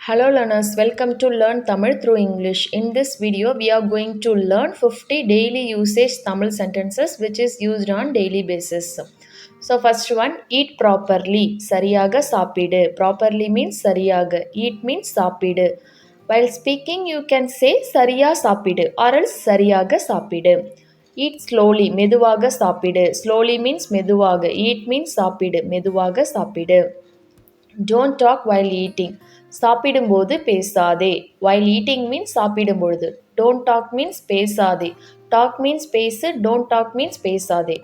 Hello learners, welcome to Learn Tamil through English. In this video, we are going to learn 50 daily usage Tamil sentences which is used on daily basis. So first one, eat properly. Sariyaga சாப்பிடு. Properly means sariyaga. Eat means சாப்பிடு. While speaking, you can say சரியா சாப்பிடு or else சரியாக சாப்பிடு. Eat slowly. மெதுவாக சாப்பிடு. Slowly means மெதுவாக. Eat means சாப்பிடு. மெதுவாக சாப்பிடு. Don't talk while eating. சாப்பிடும்போது பேசாதே. While eating means சாப்பிடும்பொழுது. Don't talk means பேசாதே. Talk means பேசு. Don't talk means பேசாதே.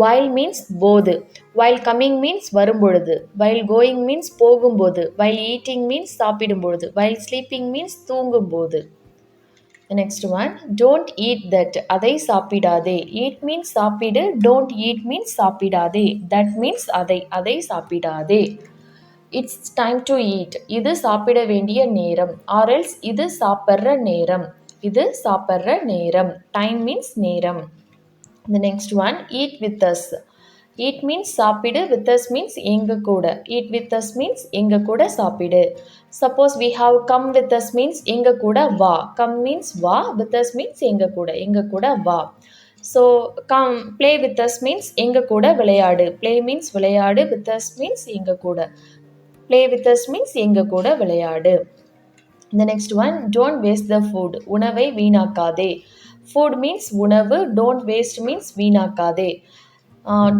While means போது. While coming means வரும்பொழுது. While going means போகும்போது. While eating means சாப்பிடும்பொழுது. While sleeping means தூங்கும்போது. The next one, don't eat that. அதை சாப்பிடாதே. Eat means சாப்பிடு. Don't eat means சாப்பிடாதே. That means அதை சாப்பிடாதே. It's time to eat. இது சாப்பிட வேண்டிய நேரம். Or else இது சாப்பிட்ற நேரம். இது சாப்பிட்ற நேரம். Time means நேரம். The next one, eat with us. Eat means சாப்பிடு. With us means எங்க கூட. Eat with us means எங்க கூட சாப்பிடு. Suppose we have come with us means எங்க கூட வா. Come means வா. With us means எங்க கூட வா. So come play with us means எங்க கூட விளையாடு. Play means விளையாடு. With us means எங்க கூட. Play with us means எங்க கூட விளையாடு. The next one, don't waste the food. உணவை வீணாக்காதே. Food means உணவு. Don't waste means வீணாக்காதே.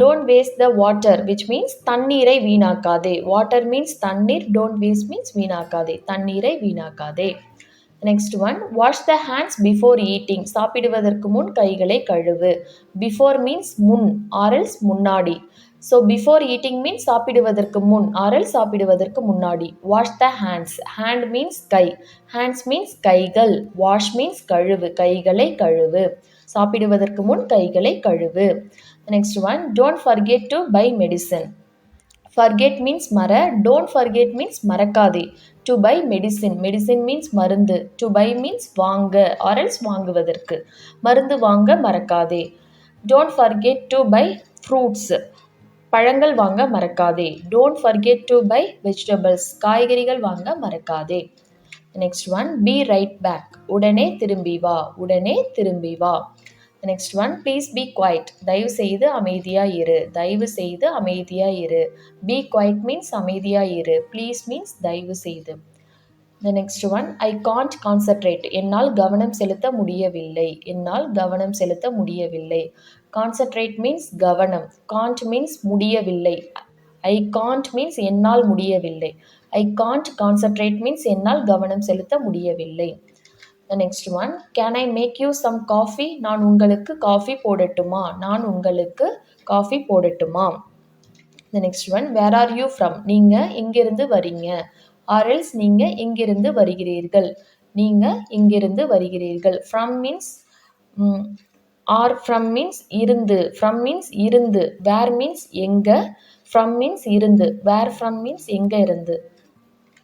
Don't waste the water which means தண்ணீரை வீணாக்காதே. Water means தண்ணீர். Don't waste means வீணாக்காதே. தண்ணீரை வீணாக்காதே. Next one, wash the hands before eating. சாப்பிடுவதற்கு முன் கைகளை கழுவு. Before means முன் or else முன்னாடி. So before eating means சாப்பிடுவதற்கு முன் or else சாப்பிடுவதற்கு முன்னாடி. Wash the hands. Hand means guy. Hands means கைகள். Wash means கழுவு. கைகளை கழுவு. சாப்பிடுவதற்கு முன் கைகளை கழுவு. Next one, don't forget to buy medicine. Forget means மற. Don't forget means மறக்காதே. To buy medicine. Medicine means மருந்து. To buy means வாங்க or else வாங்குவதற்கு. மருந்து வாங்க மறக்காதே. Don't forget to buy fruits. பழங்கள் வாங்க மறக்காதே. Don't forget to buy vegetables. காய்கறிகள் வாங்க மறக்காதே. Next one, be right back. உடனே திரும்பி வா. உடனே திரும்பி வா. Next one, please be quiet. தயவு செய்து அமைதியா இரு. தயவு செய்து அமைதியா இரு. Be quiet means அமைதியா இரு. Please means தயவு செய்து. The next one, I can't concentrate. என்னால் கவனம் செலுத்த முடியவில்லை. என்னால் கவனம் செலுத்த முடியவில்லை. Concentrate means கவனம். Can't means முடியவில்லை. I can't means என்னால் முடியவில்லை. I can't concentrate means என்னால் கவனம் செலுத்த முடியவில்லை. The next one, can I make you some coffee? நான் உங்களுக்கு காஃபி போடட்டுமா? நான் உங்களுக்கு coffee போடட்டுமா? The next one, where are you from? நீங்க எங்கிருந்து வரீங்க? Or else நீங்க எங்கிருந்து வருகிறீர்கள்? நீங்க எங்கிருந்து வருகிறீர்கள்? From means or from means இருந்து. From means இருந்து. Where means எங்க. From means இருந்து. Where from means எங்க இருந்து.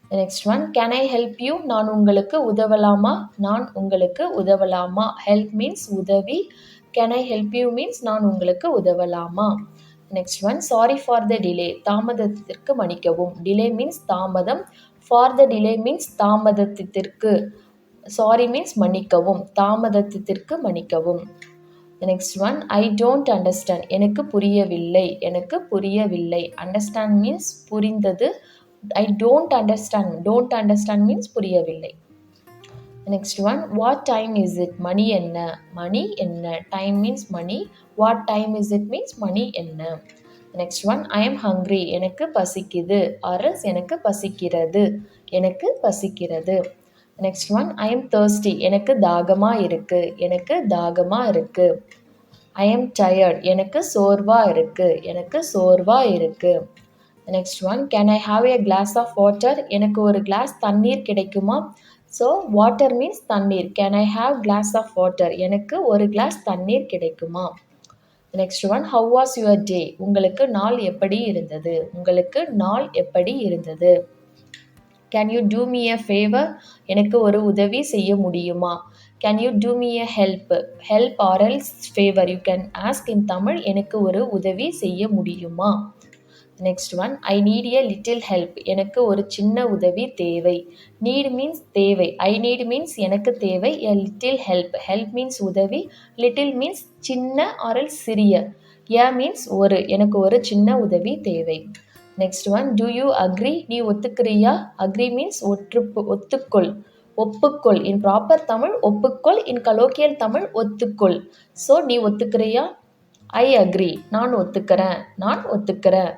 The next one, can I help you? நான் உங்களுக்கு உதவலாமா? நான் உங்களுக்கு உதவலாமா? Help means உதவி. Can I help you means நான் உங்களுக்கு உதவலாமா? Next one, sorry for the delay. தாமதத்திற்கு மன்னிக்கவும். Delay means தாமதம். For the delay means தாமதத்திற்கு. Sorry means மன்னிக்கவும். தாமதத்திற்கு மன்னிக்கவும். The next one, I don't understand. எனக்கு புரியவில்லை. எனக்கு புரியவில்லை. Understand means புரிந்தது. I don't understand. Don't understand means புரியவில்லை. Next one, what time is it? மணி என்ன? மணி என்ன? Time means money. What time is it means மணி என்ன? Next one, I am hungry. எனக்கு பசிக்குது. Or else எனக்கு பசிக்கிறது. எனக்கு பசிக்கிறது. Next one, I am thirsty. எனக்கு தாகமா இருக்கு. எனக்கு தாகமா இருக்கு. I am tired. எனக்கு சோர்வா இருக்கு. எனக்கு சோர்வா இருக்கு. Next one, can I have a glass of water? எனக்கு ஒரு கிளாஸ் தண்ணீர் கிடைக்குமா? So water means தண்ணீர். Can I have glass of water? எனக்கு ஒரு கிளாஸ் தண்ணீர் கிடைக்குமா? Next one, how was your day? உங்களுக்கு நாள் எப்படி இருந்தது? உங்களுக்கு நாள் எப்படி இருந்தது? Can you do me a favor? எனக்கு ஒரு உதவி செய்ய முடியுமா? Can you do me a help? Help or else favor. You can ask in Tamil. எனக்கு ஒரு உதவி செய்ய முடியுமா? Next one, I need a little help. எனக்கு ஒரு சின்ன உதவி தேவை. Need means தேவை. I need means எனக்கு தேவை. A little help. Help means உதவி. Little means சின்ன or else சிறிய. A means ஒரு. எனக்கு ஒரு சின்ன உதவி தேவை. Next one, do you agree? நீ ஒத்துக்கிறியா? Agree means ஒத்துக்கொள். ஒப்புக்கொள். In proper Tamil, ஒப்புக்கொள். In colloquial Tamil, ஒத்துக்கொள். So, நீ ஒத்துக்கிறியா? I agree. நான் ஒத்துக்கிறேன். நான் ஒத்துக்கிறேன்.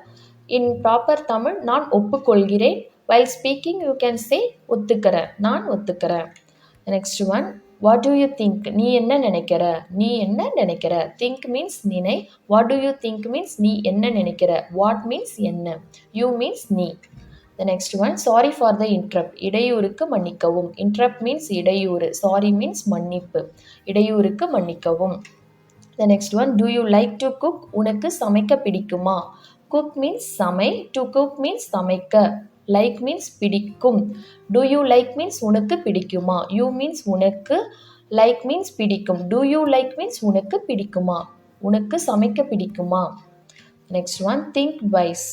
In proper Tamil, நான் ஒப்புக்கொள்கிறேன். While speaking, you can say ஒத்துக்கிறேன். நான் ஒத்துக்கிறேன். Next one, what do you think? நீ என்ன நினைக்கிற? நீ என்ன நினைக்கிற? Think means நினை. What do you think means நீ என்ன நினைக்கிற? What means என்ன? You means நீ. The next one, sorry for the interrupt. இடையூறுக்கு மன்னிக்கவும். Interrupt means இடையூறு. Sorry means மன்னிப்பு. இடையூறுக்கு மன்னிக்கவும். The next one, do you like to cook? உனக்கு சமைக்க பிடிக்குமா? Cook means சமை. To cook means சமைக்க. Like means பிடிக்கும். Do you like means உனக்கு பிடிக்குமா? You means உனக்கு. Like means பிடிக்கும். Do you like means உனக்கு பிடிக்குமா? உனக்கு சமைக்க பிடிக்குமா? Next one, think twice.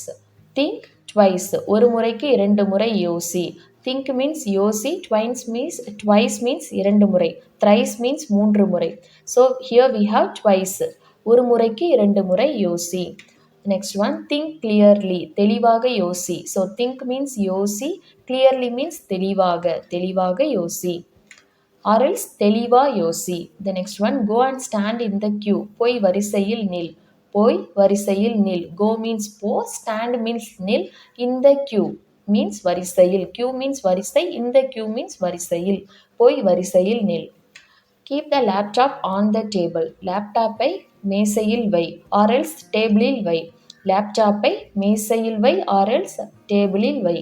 Think twice. ஒரு முறைக்கு இரண்டு முறை யோசி. Think means யோசி. Twice means இரண்டு முறை. Thrice means மூன்று முறை. So here we have twice. ஒரு முறைக்கு இரண்டு முறை யோசி. Next one, think clearly. தெளிவாக யோசி. So think means யோசி. Clearly means தெளிவாக. தெளிவாக யோசி. Or else தெளிவா யோசி. The next one, go and stand in the queue. போய் வரிசையில் நில். போய் வரிசையில் நில். Go means போ. Stand means நில். In the queue means வரிசையில். Queue means வரிசை. In the queue means வரிசையில். போய் வரிசையில் நில். Keep the laptop on the table. லேப்டாப்பை மேசையில் வை. Or else டேபிளில் வை. லேப்டாப்பை மேசையில் வை. Or else டேபிளில் வை.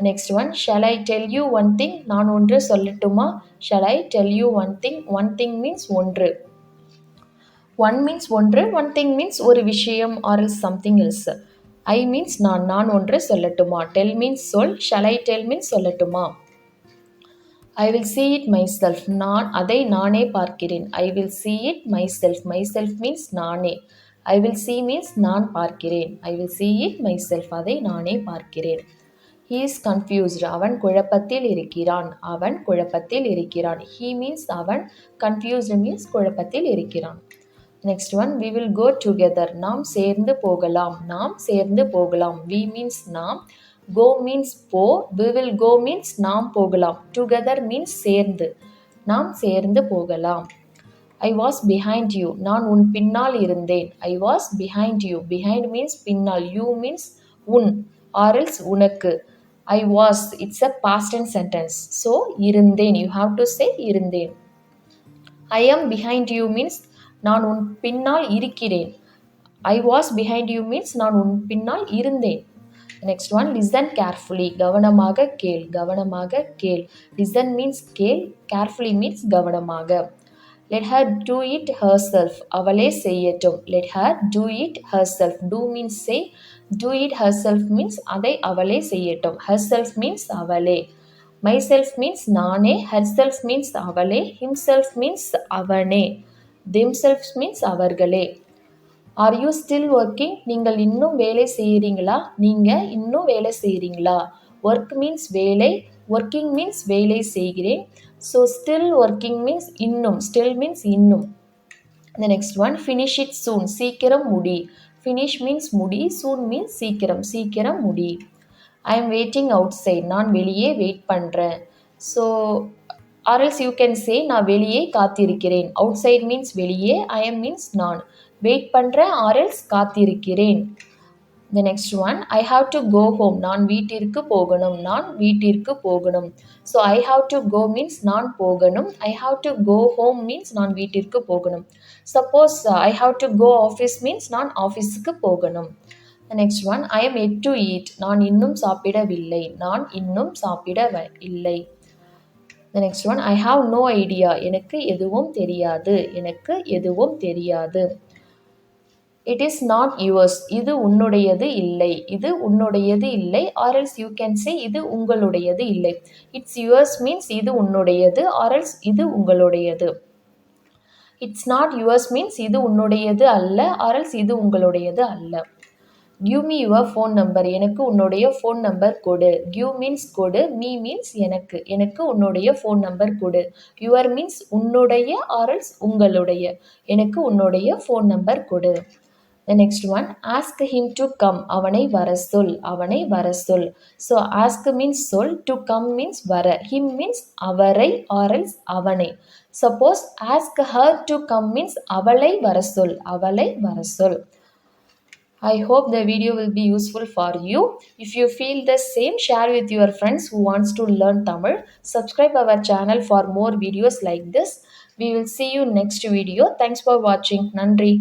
Next one, shall I tell you one thing? நான் ஒன்று சொல்லட்டுமா? Shall I tell you one thing? One thing means ஒன்று. One means ஒன்று. One thing means ஒரு விஷயம் or else something else. I means நான் ஒன்று சொல்லட்டுமா? Tell means சொல். Shall I tell means சொல்லட்டுமா? I will see it myself. நான் அதை நானே பார்க்கிறேன். I will see it myself. Myself means நானே. I will see means நான் பார்க்கிறேன். I will see it myself. அதை நானே பார்க்கிறேன். He is confused. அவன் குழப்பத்தில் இருக்கிறான். அவன் குழப்பத்தில் இருக்கிறான். He means அவன். Confused means குழப்பத்தில் இருக்கிறான். Next one, we will go together. நாம் சேர்ந்து போகலாம். நாம் சேர்ந்து போகலாம். We means நாம். Go means போ. We will go means நாம் போகலாம். Together means சேர்ந்து. நாம் சேர்ந்து போகலாம். I was behind you. நான் உன் பின்னால் இருந்தேன். I was behind you. Behind means பின்னால். You means உன் or else உனக்கு. I was. It's a past tense sentence. So இருந்தேன். You have to say இருந்தேன். I am behind you means நான் உன் பின்னால் இருக்கிறேன். I was behind you means நான் உன் பின்னால் இருந்தேன். Next one, listen carefully. கவனமாக கேள். கவனமாக கேள். Listen means கேள். Carefully means கவனமாக. Let her do it herself. அவளே செய்யட்டும். Let her do it herself. Do means say. Do it herself means அதை அவளே செய்யட்டும். Herself means அவளே. Myself means நானே. Herself means அவளே. Himself means அவனே. Themselves means அவர்களே. Are you still working? நீங்கள் இன்னும் வேலை செய்கிறீங்களா? நீங்கள் இன்னும் வேலை செய்கிறீங்களா? Work means வேலை. Working means வேலை செய்கிறேன். So still working means இன்னும். Still means இன்னும். The next one, finish it soon. சீக்கிரம் முடி. Finish means முடி. Soon means சீக்கிரம். சீக்கிரம் முடி. I am waiting outside. நான் வெளியே வெயிட் பண்ணுறேன். So or else you can say நான் வெளியே காத்திருக்கிறேன். Outside means வெளியே. I am means நான். வெயிட் பண்ணுறேன் or else காத்திருக்கிறேன். The next one, I have to go home. நான் வீட்டிற்கு போகணும். நான் வீட்டிற்கு போகணும். So I have to go means நான் போகணும். I have to go home means நான் வீட்டிற்கு போகணும். Suppose I have to go office means நான் ஆஃபீஸுக்கு போகணும். The next one, I am yet to eat. நான் இன்னும் சாப்பிடவில்லை. நான் இன்னும் சாப்பிடவில்லை. The next one, I have no idea. எனக்கு எதுவும் தெரியாது. எனக்கு எதுவும் தெரியாது. It is not yours. இது உன்னுடையது இல்லை. இது உன்னுடையது இல்லை. Or else you can say இது உங்களுடையது இல்லை. It's yours means இது உன்னுடையது or else இது உங்களுடையது. It's not yours means இது உன்னுடையது அல்ல or else இது உங்களுடையது அல்ல. Give me your phone number. எனக்கு உன்னுடைய phone number கொடு. Give means கொடு. Me means எனக்கு. எனக்கு உன்னுடைய phone number கொடு. Your means உன்னுடைய or else உங்களுடைய. எனக்கு உன்னுடைய phone number கொடு. The next one, ask him to come. அவனை வர சொல். அவனை வர சொல். So ask means சொல். To come means வர. Him means அவரை or else அவனை. Suppose ask her to come means அவளை வர சொல். அவளை வர சொல். I hope the video will be useful for you. If you feel the same, share with your friends who wants to learn Tamil. Subscribe our channel for more videos like this. We will see you next video. Thanks for watching. Nandri.